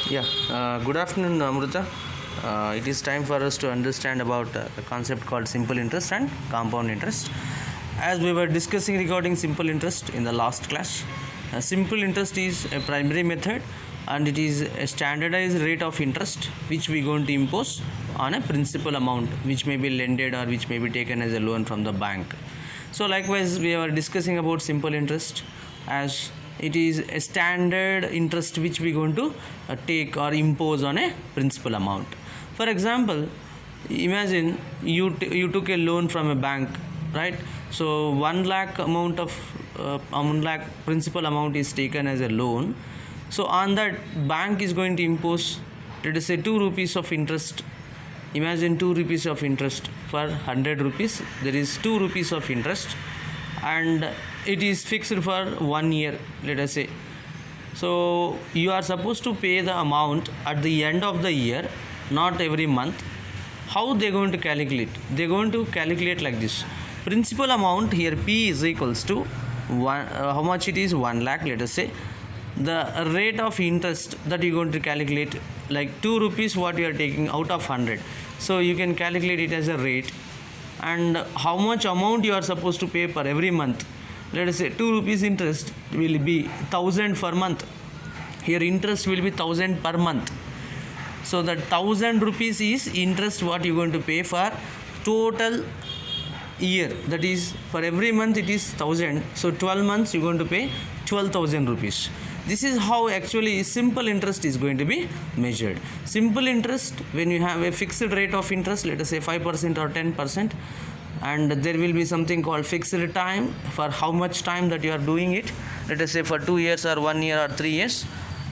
Good afternoon, Amruta. It is time for us to understand about the concept called simple interest and compound interest. As we were discussing regarding simple interest in the last class, simple interest is a primary method and it is a standardized rate of interest which we are going to impose on a principal amount which may be lended or which may be taken as a loan from the bank. So likewise, we are discussing about simple interest as it is a standard interest which we are going to take or impose on a principal amount. For example, imagine you took a loan from a bank, right? So 1 lakh amount of 1 lakh principal amount is taken as a loan. So on that, bank is going to impose, let us say, 2 rupees of interest. Imagine 2 rupees of interest for 100 rupees. There is 2 rupees of interest and it is fixed for 1 year, let us say. So you are supposed to pay the amount at the end of the year, not every month. How they are going to calculate? They are going to calculate like this. Principal amount here, P is equals to how much it is? 1 lakh, let us say. The rate of interest that you are going to calculate, like 2 rupees what you are taking out of 100. So you can calculate it as a rate. And how much amount you are supposed to pay per every month. Let us say 2 rupees interest will be 1000 per month. Here interest will be 1000 per month. So that 1000 rupees is interest what you are going to pay for total year. That is, for every month it is 1000. So 12 months you are going to pay 12,000 rupees. This is how actually simple interest is going to be measured. Simple interest, when you have a fixed rate of interest, let us say 5% or 10%, and there will be something called fixed time for how much time that you are doing it, let us say for 2 years or 1 year or 3 years,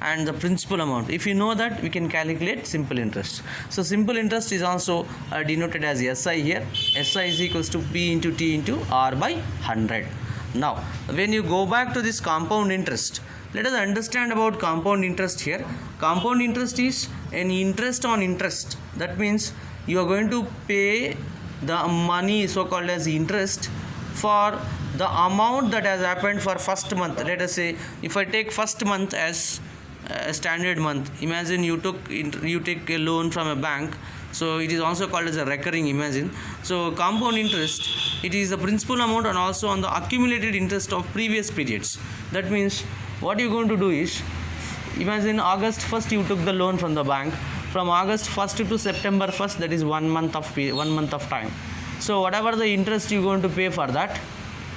and the principal amount. If you know that, we can calculate simple interest. So simple interest is also denoted as SI here. SI is equals to P into T into R by 100. Now, when you go back to this compound interest, let us understand about compound interest here. Compound interest is an interest on interest. That means you are going to pay the money so called as interest for the amount that has happened for first month. Let us say if I take first month as a standard month, imagine you take a loan from a bank. So it is also called as a recurring, imagine. So compound interest, it is the principal amount and also on the accumulated interest of previous periods. That means what you are going to do is, imagine August 1st you took the loan from the bank. From August 1st to September 1st, that is 1 month of time. So whatever the interest you are going to pay for that,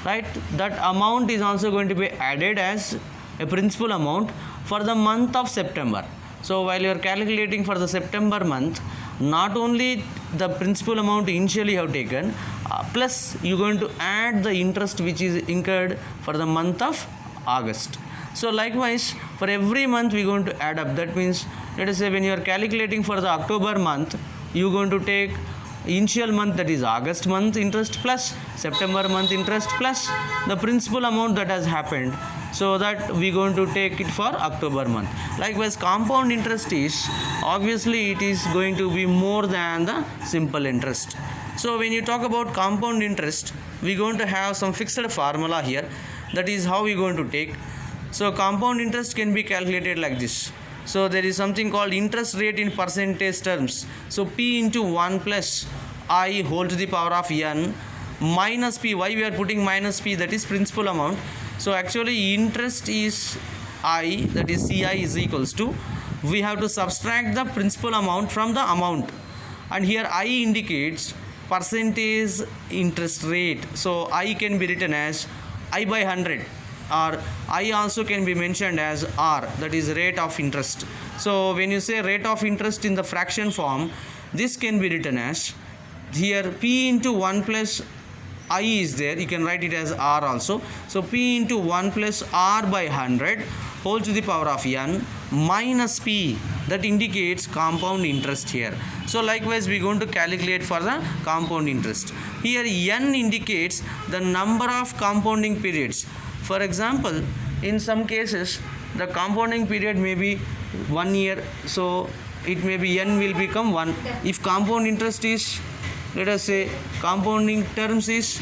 right, that amount is also going to be added as a principal amount for the month of September. So while you are calculating for the September month, not only the principal amount initially you have taken, plus you are going to add the interest which is incurred for the month of August. So likewise, for every month we are going to add up. That means, let us say when you are calculating for the October month, you are going to take initial month, that is August month interest plus September month interest plus the principal amount that has happened. So that we are going to take it for October month. Likewise, compound interest is, obviously it is going to be more than the simple interest. So when you talk about compound interest, we are going to have some fixed formula here. That is how we are going to take. So compound interest can be calculated like this. So there is something called interest rate in percentage terms. So P into 1 plus I whole to the power of n minus P. Why we are putting minus P? That is principal amount. So actually interest is I, that is CI is equals to, we have to subtract the principal amount from the amount. And here I indicates percentage interest rate. So I can be written as I by 100. Or I also can be mentioned as R, that is rate of interest. So when you say rate of interest in the fraction form, this can be written as, here P into 1 plus I is there, you can write it as R also. So P into 1 plus R by 100 whole to the power of n minus P, that indicates compound interest here. So likewise we are going to calculate for the compound interest. Here n indicates the number of compounding periods. For example, in some cases the compounding period may be 1 year, so it may be n will become 1. If compound interest is, let us say, compounding terms is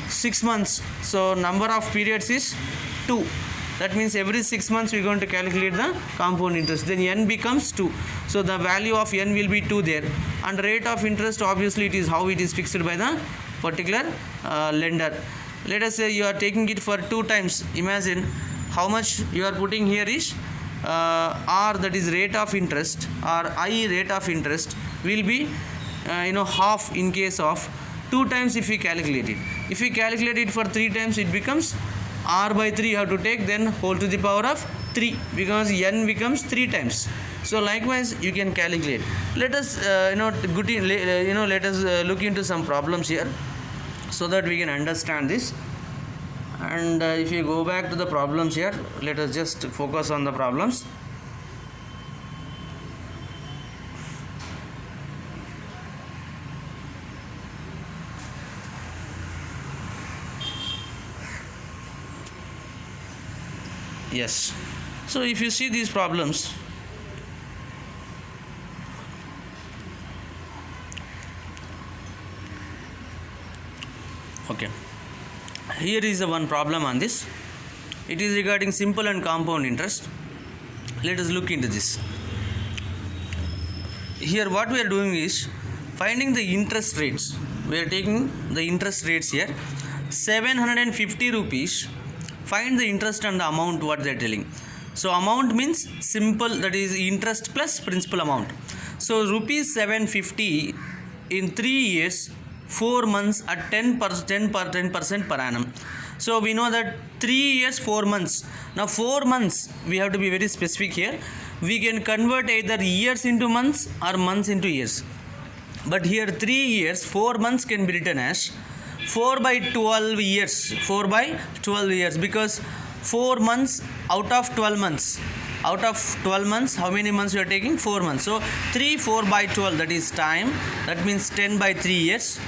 6 months, so number of periods is 2. That means every 6 months we are going to calculate the compound interest. Then n becomes 2. So the value of n will be 2 there. And rate of interest, obviously it is how it is fixed by the particular lender. Let us say you are taking it for 2 times. Imagine how much you are putting here is R, that is rate of interest, or I, rate of interest, will be half in case of 2 times if we calculate it. If we calculate it for 3 times, it becomes R by 3 you have to take, then whole to the power of 3, because n becomes 3 times. So likewise you can calculate. Let us let us look into some problems here so that we can understand this. And if you go back to the problems here, let us just focus on the problems. Yes, so if you see these problems, okay, here is the one problem on this. It is regarding simple and compound interest. Let us look into this. Here what we are doing is finding the interest rates. We are taking the interest rates here. 750 rupees. Find the interest and the amount what they are telling. So amount means simple, that is interest plus principal amount. So rupees 750 in 3 years, 4 months at 10% per annum. So we know that 3 years, 4 months. Now 4 months, we have to be very specific here. We can convert either years into months or months into years. But here 3 years, 4 months can be written as 4 by 12 years. 4 by 12 years, because 4 months out of 12 months. Out of 12 months, how many months you are taking? 4 months. So 4 by 12, that is time. That means 10 by 3 years.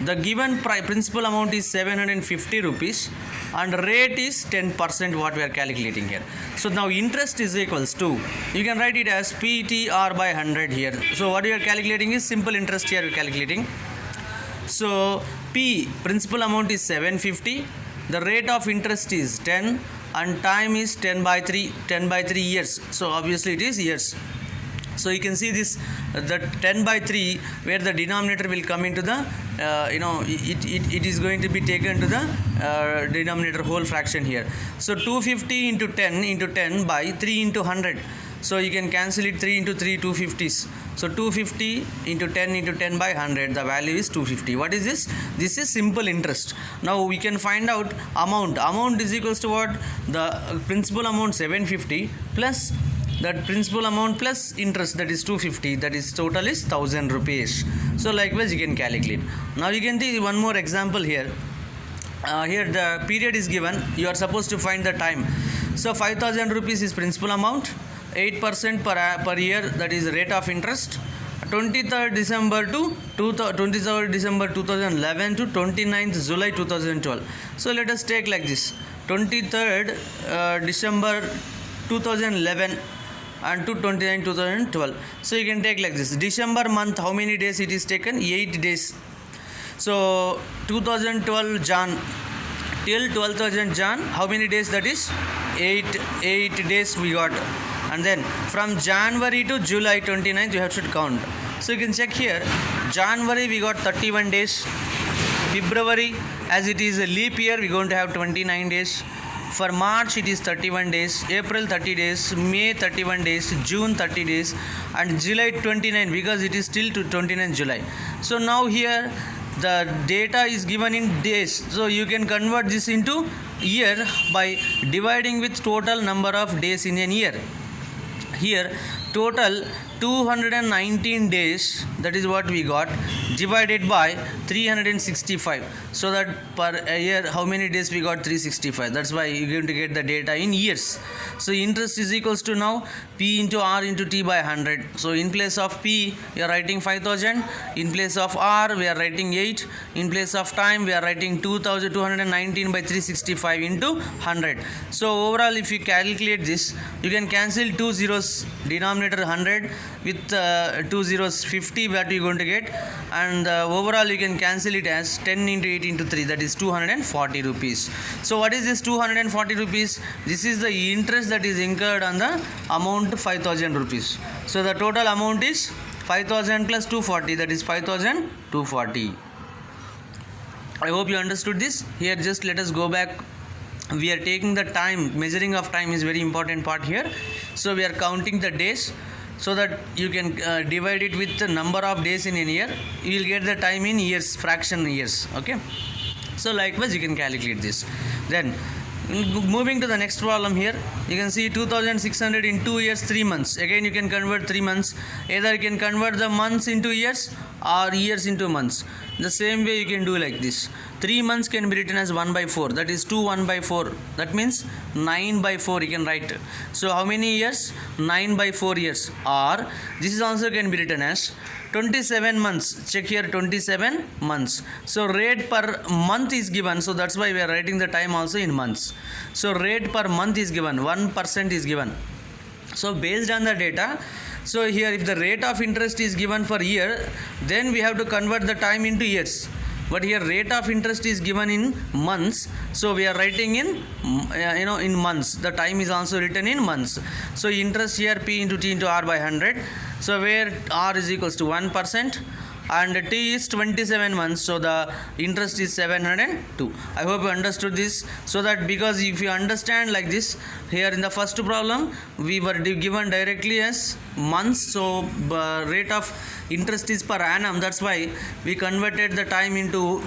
The given principal amount is 750 rupees and rate is 10% what we are calculating here. So now interest is equals to, you can write it as PTR by 100 here. So what we are calculating is simple interest here we are calculating. So P, principal amount is 750, the rate of interest is 10 and time is 10 by 3 years. So obviously it is years. So you can see this, the 10 by 3 where the denominator will come into the it is going to be taken to the denominator whole fraction here. So 250 into 10 by 3 into 100. So you can cancel it, 3 into 3, 250s. So 250 into 10 by 100, the value is 250. What is this? This is simple interest. Now we can find out amount. Amount is equals to what? The principal amount 750 plus that principal amount plus interest, that is 250, that is total is 1000 rupees. So likewise you can calculate. Now you can take one more example here. Here the period is given, you are supposed to find the time. So 5000 rupees is principal amount, 8% per year, that is rate of interest. 23rd December to 23rd December 2011 to 29th July 2012. So let us take like this, 23rd December 2011 and to 29 2012. So you can take like this, December month, how many days it is taken? 8 days. So 2012 Jan till 12th Jan, how many days that is? 8 days we got. And then from January to July 29th you have to count. So you can check here, January we got 31 days, February as it is a leap year we are going to have 29 days. For March it is 31 days, April 30 days, May 31 days, June 30 days and July 29 because it is still to 29 July. So now here the data is given in days. So you can convert this into year by dividing with total number of days in a year. Here total 219 days, that is what we got, divided by 365. So that per year how many days we got? 365. That's why you're going to get the data in years. So interest is equals to now P into R into T by 100. So in place of P we are writing 5000, in place of R we are writing 8, in place of time we are writing 2219 by 365 into 100. So overall if you calculate this, you can cancel 2 zeros, denominator 100 with 2 zeros 50 what you're going to get, and overall you can cancel it as 10 into 8 into 3, that is 240 rupees. So what is this 240 rupees? This is the interest that is incurred on the amount 5000 rupees. So the total amount is 5000 plus 240, that is 5240. I hope you understood this. Here just let us go back. We are taking the time, measuring of time is very important part here. So we are counting the days, so that you can divide it with the number of days in a year. You will get the time in years, fraction years. Okay. So likewise you can calculate this. Then moving to the next problem here, you can see 2600 in 2 years 3 months. Again you can convert 3 months. Either you can convert the months into years or years into months. The same way you can do like this. 3 months can be written as 1 by 4, that is 2 1 by 4, that means 9 by 4 you can write. So how many years? 9 by 4 years. Or this is also can be written as 27 months. Check here, 27 months. So rate per month is given, so that's why we are writing the time also in months. So rate per month is given, 1% is given. So based on the data, so here if the rate of interest is given for year, then we have to convert the time into years. But here rate of interest is given in months, so we are writing in in months. The time is also written in months. So interest here P into T into R by 100. So where R is equals to 1% and T is 27 months, so the interest is 702. I hope you understood this. So that, because if you understand like this, here in the first problem we were given directly as months, so rate of interest is per annum, that's why we converted the time into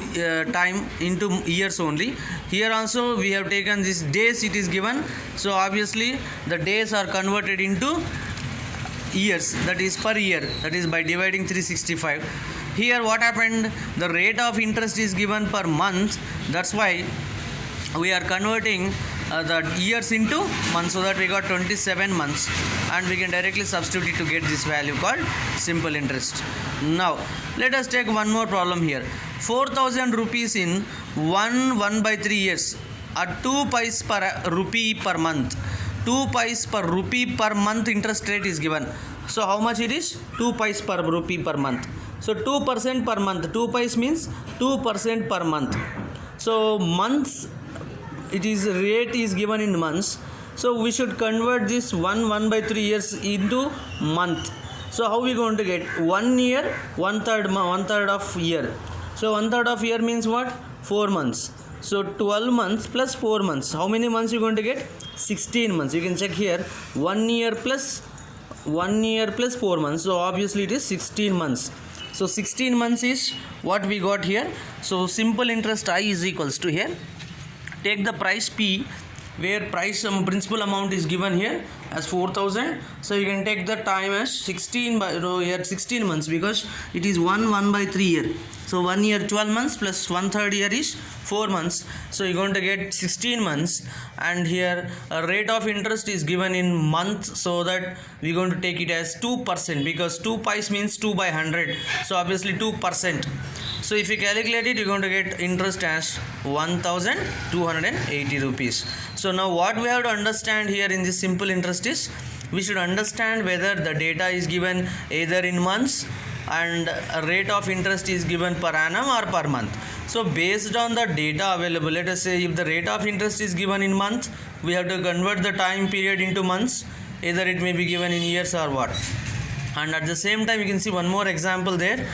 years only. Here also we have taken this days, it is given, so obviously the days are converted into years, that is per year, that is by dividing 365. Here what happened, the rate of interest is given per month, that's why we are converting the years into months, so that we got 27 months, and we can directly substitute it to get this value called simple interest. Now let us take one more problem here. 4000 rupees in 1 by 3 years at 2 pice per rupee per month. 2 pice per rupee per month interest rate is given. So how much it is? 2 pice per rupee per month. So 2% per month. 2 pice means 2% per month. So months, it is rate is given in months. So we should convert this 1 by 3 years into month. So how we going to get 1 year, one third of year. So 1/3 of year means what? 4 months. So 12 months plus 4 months. How many months you going to get? 16 months. You can check here. 1 year plus 4 months. So obviously it is 16 months. So 16 months is what we got here. So simple interest I is equals to here. Take the price P, where principal amount is given here as 4000. So you can take the time as 16 by here 16 months, because it is 1 by 3 year. So 1 year 12 months plus 1/3 year is 4 months. So you're going to get 16 months, and here a rate of interest is given in month, so that we're going to take it as 2%, because 2 pice means 2 by 100. So obviously 2%. So if you calculate it, you're going to get interest as 1280 rupees. So now what we have to understand here in this simple interest is, we should understand whether the data is given either in months and a rate of interest is given per annum or per month. So based on the data available, let us say if the rate of interest is given in month, we have to convert the time period into months. Either it may be given in years or what. And at the same time, you can see one more example there,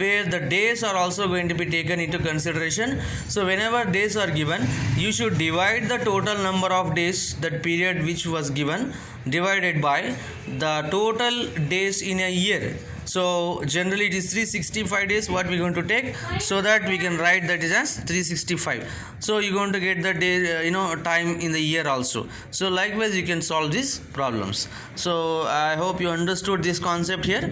where the days are also going to be taken into consideration. So whenever days are given, you should divide the total number of days, that period which was given, divided by the total days in a year. So generally it is 365 days what we are going to take, so that we can write that is as 365. So you're going to get the day time in the year also. So likewise you can solve these problems. So I hope you understood this concept here.